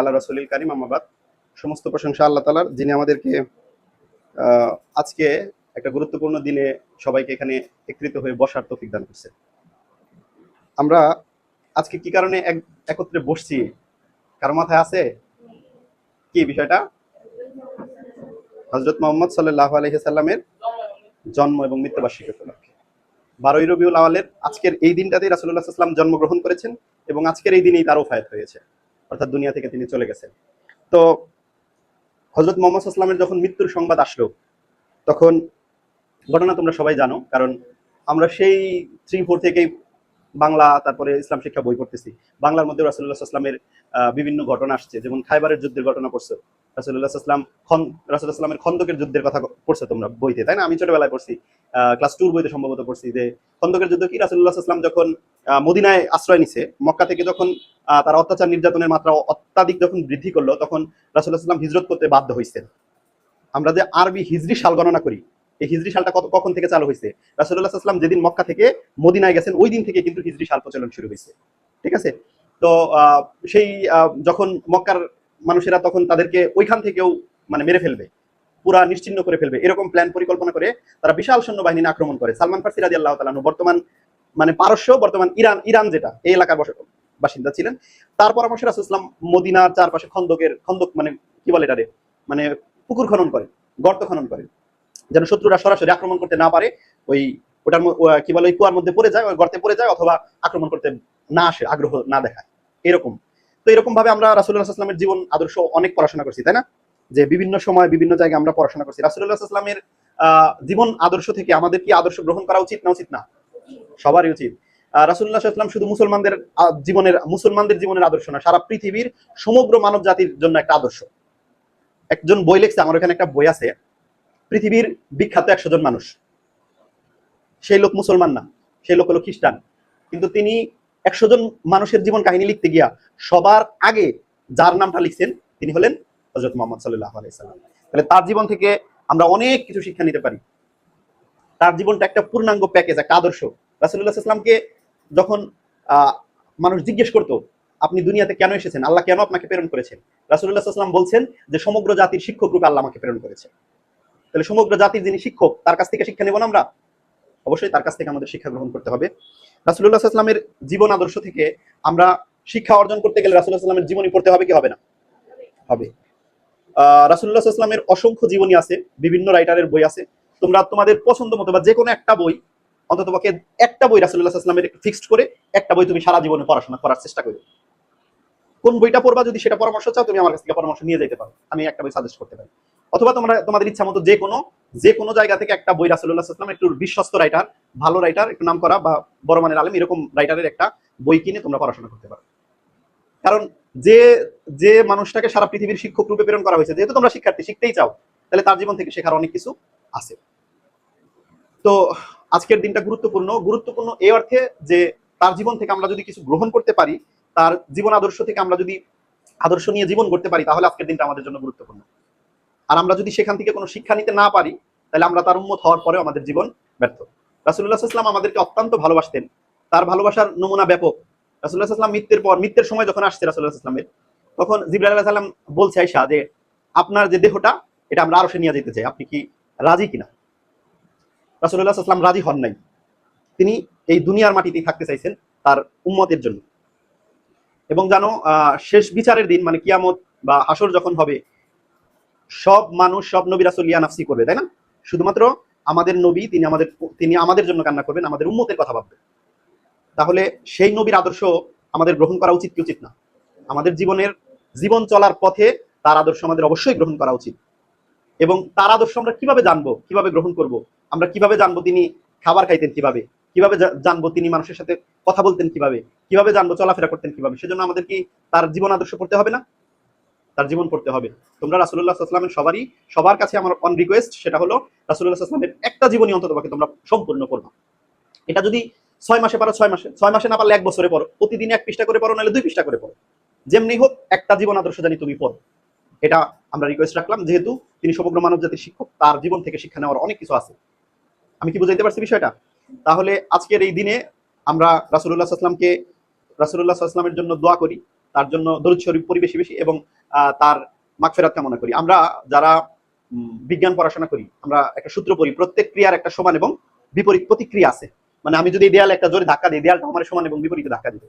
আল্লাহ রাসূলিল কারীম আমাবাদ। সমস্ত প্রশংসা আল্লাহ তাআলার, যিনি আমাদেরকে আজকে একটা গুরুত্বপূর্ণ দিনে সবাইকে এখানে একত্রিত হয়ে বসার তৌফিক দান করছেন। আমরা আজকে কি কারণে একত্রে বসছি, কারো মাথায় আছে কি বিষয়টা? হযরত মুহাম্মদ সাল্লাল্লাহু আলাইহি সাল্লামের জন্ম এবং মৃত্যুবার্ষিকী উপলক্ষে 12ই রবিউল আওয়ালের আজকের এই দিনটাতেই রাসূলুল্লাহ সাল্লাল্লাহু আলাইহি ওয়াসাল্লাম জন্মগ্রহণ করেছেন এবং আজকের এই দিনেই তার ওফায়াত হয়েছে, অর্থাৎ দুনিয়া থেকে তিনি চলে গেছেন। তো হযরত মুহাম্মদ সাল্লাল্লাহু আলাইহি ওয়াসাল্লামের যখন মৃত্যুর সংবাদ আসলো, তখন ঘটনা তোমরা সবাই জানো, কারণ আমরা সেই 3-4 থেকেই বাংলা, তারপরে ইসলাম শিক্ষা বই পড়তেছি। বাংলার মধ্যে রাসূলুল্লাহ সাল্লাল্লাহু আলাইহি ওয়াসাল্লামের বিভিন্ন ঘটনা আসছে, যেমন খায়বারের যুদ্ধের ঘটনা পড়ছো, রাসূলুল্লাহ সাল্লাল্লাহু আলাইহি ওয়াসাল্লামের খন্দকের যুদ্ধের কথা পড়ছো তোমরা বইতে, তাই না? আমি ছোটবেলায় পড়ছি, ক্লাস 2 বইতে সম্ভবত পড়ছি যে খন্দকের যুদ্ধ কি, রাসূলুল্লাহ সাল্লাল্লাহু আলাইহি ওয়াসাল্লাম যখন মদিনায় আশ্রয় নিছে, মক্কা থেকে যখন তারা অত্যাচার নির্যাতনের মাত্রা অত্যাধিক যখন বৃদ্ধি করলো, তখন রাসূলুল্লাহ সাল্লাল্লাহু আলাইহি ওয়াসাল্লাম হিজরত করতে বাধ্য হইছেন। আমরা যে আরবি হিজরি সাল গণনা করি, এই হিজরি সালটা কখন থেকে চালু হয়েছে? রাসূলুল্লাহ সাল্লাল্লাহু আলাইহি ওয়াসাল্লাম যেদিন মক্কা থেকে মদিনায় গেছেন ওই দিন থেকে কিন্তু হিজরি সাল প্রচলন শুরু হয়েছে। ঠিক আছে? তো সেই যখন মক্কার মানুষেরা তখন তাদেরকে ওইখান থেকেও মানে মেরে ফেলবে, পুরা নিশ্চিহ্ন করে ফেলবে, এরকম প্ল্যান পরিকল্পনা করে তারা বিশাল সৈন্যবাহিনী নিয়ে আক্রমণ করে। সালমান ফার্সি রাদিয়াল্লাহু তাআলা আনহু বর্তমান মানে পারস্য, বর্তমান ইরান যেটা, এই এলাকার বাসিন্দা ছিলেন। তার পরামর্শে রাসূলুল্লাহ সাল্লাল্লাহু আলাইহি ওয়াসাল্লাম মদিনার চারপাশে খন্দক মানে কি বলে এটারে, মানে পুকুর খনন করেন, গর্ত খনন করেন, যেন শত্রুরা সরাসরি আক্রমণ করতে না পারে, ওই ওটার কি বলে ওই কুয়ার মধ্যে পড়ে যায়, ওই গর্তে পড়ে যায়, অথবা আক্রমণ করতে না আসে, আগ্রহ না দেখায়, এরকম। তো এরকম ভাবে আমরা রাসূলুল্লাহ সাল্লাল্লাহু আলাইহি ওয়াসাল্লামের জীবন আদর্শ অনেক পড়াশোনা করছি, তাই না? যে বিভিন্ন সময় বিভিন্ন জায়গায় আমরা পড়াশোনা করছি। রাসূলুল্লাহ সাল্লাল্লাহু আলাইহি ওয়াসাল্লামের জীবন আদর্শ থেকে আমাদের কি আদর্শ গ্রহণ করা উচিত না উচিত না? সবারই উচিত। রাসূলুল্লাহ সাল্লাল্লাহু আলাইহি ওয়াসাল্লাম শুধু মুসলমানদের জীবনের আদর্শ না, সারা পৃথিবীর সমগ্র মানব জাতির জন্য একটা আদর্শ। একজন বই লিখছে, আমার এখানে একটা বই আছে, পৃথিবীর বিখ্যাত 100 জন মানুষ। সেই লোক মুসলমান না, সেই লোক হলো খ্রিস্টান, কিন্তু তিনি 100 জন মানুষের জীবন কাহিনী লিখতে গিয়া সবার আগে যার নামটা লিখছেন তিনি হলেন হযরত মুহাম্মদ সাল্লাল্লাহু আলাইহি সাল্লাম। তাহলে তার জীবন থেকে আমরা অনেক কিছু শিক্ষা নিতে পারি। তার জীবনটা একটা পূর্ণাঙ্গ প্যাকেজ, একটা আদর্শ। রাসূলুল্লাহ সাল্লাল্লাহু আলাইহি ওয়াসাল্লামকে যখন মানুষ জিজ্ঞেস করতো, আপনি দুনিয়াতে কেন এসেছেন, আল্লাহ কেন আপনাকে প্রেরণ করেছেন, রাসূলুল্লাহ সাল্লাল্লাহু আলাইহি ওয়াসাল্লাম বলছেন যে সমগ্র জাতির শিক্ষক রূপে আল্লাহ আমাকে প্রেরণ করেছে। তাহলে সমগ্র জাতির যিনি শিক্ষক, তার কাছ থেকে শিক্ষা নেব না আমরা? অবশ্যই তার কাছ থেকে আমাদের শিক্ষা গ্রহণ করতে হবে। রাসূলুল্লাহ সাল্লাল্লাহু আলাইহি ওয়াসাল্লামের জীবন আদর্শ থেকে আমরা শিক্ষা অর্জন করতে গেলে রাসূলুল্লাহ সাল্লাল্লাহু আলাইহি ওয়াসাল্লামের জীবনী পড়তে হবে কি হবে না? হবে। রাসূলুল্লাহ সাল্লাল্লাহু আলাইহি ওয়াসাল্লামের অসংখ্য জীবনী আছে, বিভিন্ন রাইটারের বই আছে। তোমরা তোমাদের পছন্দ মতো বা যে কোনো একটা বই, অন্ততপক্ষে একটা বই রাসূলুল্লাহ সাল্লাল্লাহু আলাইহি ওয়াসাল্লামের একটু ফিক্সড করে একটা বই তুমি সারা জীবনে পড়াশোনা করার চেষ্টা করো। কোন বইটা পড়বা যদি সেটা পরামর্শ চাও, তুমি আমার কাছ থেকে পরামর্শ নিয়ে যেতে পারো, আমি একটা বই সাজেস্ট করতে পারি। অথবা তোমরা তোমাদের ইচ্ছা মতো যে কোনো জায়গা থেকে একটা বই রাসূলুল্লাহ সাল্লাল্লাহু আলাইহি ওয়াসাল্লাম, একটু বিশ্বস্ত রাইটার, ভালো রাইটার, একটু নাম করা বা বড় মানের আলেম, এরকম রাইটারের একটা বই কিনে তোমরা পড়াশোনা করতে পারো। কারণ যে যে মানুষটাকে সারা পৃথিবীর শিক্ষক রূপে প্রেরণ করা হয়েছে, যেহেতু তোমরা শিক্ষার্থী, শিখতেই চাও, তাহলে তার জীবন থেকে শেখার অনেক কিছু আছে। তো আজকের দিনটা গুরুত্বপূর্ণ এই অর্থে যে তার জীবন থেকে আমরা যদি কিছু গ্রহণ করতে পারি, তার জীবন আদর্শ থেকে আমরা যদি আদর্শ নিয়ে জীবন করতে পারি, তাহলে আজকের দিনটা আমাদের জন্য গুরুত্বপূর্ণ। আর আমরা যদি সেখান থেকে কোনো শিক্ষা নিতে না পারি, তাহলে আমরা তার উম্মত হওয়ার পরেও আমাদের জীবন ব্যর্থ। রাসূলুল্লাহ সাল্লাল্লাহু আলাইহি ওয়াসাল্লাম আমাদেরকে অত্যন্ত ভালোবাসতেন, তার ভালোবাসার নমুনা ব্যাপক। রাসূলুল্লাহ সাল্লাল্লাহু আলাইহি ওয়াসাল্লাম মৃত্যুর সময় যখন আসছে রাসূলুল্লাহ সাল্লাল্লাহু আলাইহি ওয়াসাল্লামের, তখন জিবরাইল আলাইহিস সালাম বলছে আয়েশা যে আপনার যে দেহটা, এটা আমরা আরশে নিয়ে যেতে চাই, আপনি কি রাজি কিনা? রাসূলুল্লাহ সাল্লাল্লাহু আলাইহি ওয়াসাল্লাম রাজি হন নাই। তিনি এই দুনিয়ার মাটিতেই থাকতে চাইছেন তার উম্মতের জন্য। এবং জানো, শেষ বিচারের দিন মানে কিয়ামত বা হাসর যখন হবে, সব মানুষ, সব নবী রাসূল ইয়া নাফসি করবে, তাই না? শুধুমাত্র আমাদের নবী, তিনি আমাদের জন্য কান্না করবেন, আমাদের উম্মতের কথা ভাববেন। তাহলে সেই নবীর আদর্শ আমাদের গ্রহণ করা উচিত কি উচিত না? আমাদের জীবন চলার পথে তার আদর্শ আমাদের অবশ্যই গ্রহণ করা উচিত। এবং তার আদর্শ আমরা কিভাবে জানবো, কিভাবে গ্রহণ করব? আমরা কিভাবে জানবো তিনি খাবার খাইতেন কিভাবে, কিভাবে জানবো তিনি মানুষের সাথে কথা বলতেন কিভাবে, কিভাবে জানবো চলাফেরা করতেন কিভাবে? সেজন্য আমাদের কি তার জীবন আদর্শ পড়তে হবে না? তার জীবন পড়তে হবে। তোমরা রাসূলুল্লাহ সাল্লাল্লাহু আলাইহি ওয়াসাল্লামের সবার কাছে আমার অন রিকোয়েস্ট, সেটা হলো রাসূলুল্লাহ সাল্লাল্লাহু আলাইহি ওয়াসাল্লামের একটা জীবনী অন্ততপক্ষে তোমরা সম্পূর্ণ পড়বা। এটা যদি 6 মাসে পারো 6 মাসে না পারলে 1 বছরে পড়ো, প্রতিদিন 1 পৃষ্ঠা করে পড়ো, নাহলে 2 পৃষ্ঠা করে পড়ো, যেমনি হোক একটা জীবন আদর্শ জানি তুমি পড়ো। এটা আমরা রিকোয়েস্ট রাখলাম, যেহেতু তিনি সমগ্র মানব জাতির শিক্ষক, তার জীবন থেকে শিক্ষা নেওয়ার অনেক কিছু আছে। আমি কি বুঝাইতে পারছি বিষয়টা? তাহলে আজকের এই দিনে আমরা রাসূলুল্লাহ সাল্লাল্লাহু আলাইহি ওয়াসাল্লামের জন্য দোয়া করি, তার জন্য দরুদ শরীফ পড়ি বেশি বেশি, এবং তার মাগফিরাত কামনা করি। আমরা যারা বিজ্ঞান পড়াশোনা করি, আমরা একটা সূত্র পড়ি, প্রত্যেক ক্রিয়ার একটা সমান এবং বিপরীত প্রতিক্রিয়া আছে। মানে আমি যদি এই দেয়ালে একটা জোরে ধাক্কা দিই, দেয়ালটা আমার সমান এবং বিপরীতে ধাক্কা দিবে।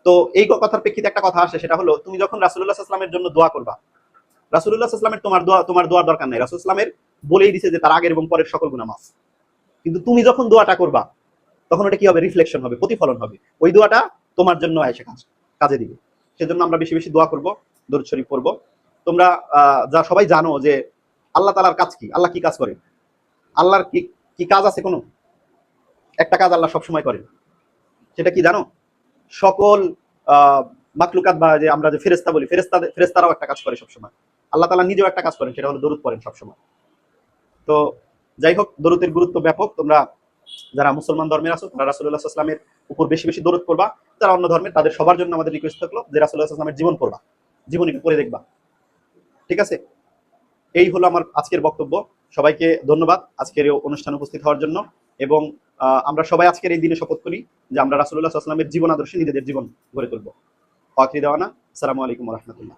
তো এই কথার প্রেক্ষিতে একটা কথা আসে, সেটা হলো তুমি যখন রাসূলুল্লাহ সাল্লাল্লাহু আলাইহি ওয়াসাল্লামের জন্য দোয়া করবা, রাসূলুল্লাহ সাল্লাল্লাহু আলাইহি ওয়াসাল্লামের তোমার দোয়ার দরকার নাই। রাসূল সাল্লাল্লাহু আলাইহি ওয়াসাল্লামের বলেই দিয়েছে যে তার আগের এবং পরের সকল গুনাহ মাফ। কিন্তু তুমি যখন দোয়াটা করবা, তখন ওটা কি হবে? রিফ্লেকশন হবে, প্রতিফলন হবে। ওই দোয়াটা তোমার জন্য এসে কাজে দিবে। সেজন্য আমরা বেশি বেশি দোয়া করব, দরুদ শরীফ পড়ব। তোমরা যা সবাই জানো যে আল্লাহ তাআলার কাজ কি, আল্লাহ কি কাজ করেন, আল্লাহর কি কি কাজ আছে? কোনো একটা কাজ আল্লাহ সবসময় করেন, সেটা কি জানো? সকল মাকলুকাত বা যে আমরা যে ফেরেশতা বলি, ফেরেশতারাও একটা কাজ করে সবসময়। আল্লাহ তাআলা নিজেও একটা কাজ করেন, সেটা হলো দরুদ পড়েন সবসময়। তো যাই হোক, দরুদের গুরুত্ব ব্যাপক। তোমরা যারা মুসলমান ধর্মের আছো, তারা রাসূলুল্লাহ সাল্লাল্লাহু আলাইহি ওয়াসাল্লামের উপর বেশি বেশি দরুদ পড়বা। যারা অন্য ধর্মের, তাদের সবার জন্য আমাদের রিকোয়েস্ট থাকলো যে রাসূলুল্লাহ সাল্লাল্লাহু আলাইহি ওয়াসাল্লামের জীবন পড়বা, জীবনী পড়ে দেখবা। ঠিক আছে? এই হলো আমার আজকের বক্তব্য। সবাইকে ধন্যবাদ আজকের এই অনুষ্ঠানে উপস্থিত হওয়ার জন্য। এবং আমরা সবাই আজকের এই দিনে শপথ করি যে আমরা রাসূলুল্লাহ সাল্লাল্লাহু আলাইহি ওয়াসাল্লামের জীবন আদর্শে নিজেদের জীবন গড়ে তুলব। আখির দাওয়ানা, আসসালামু আলাইকুম ওয়া রাহমাতুল্লাহ।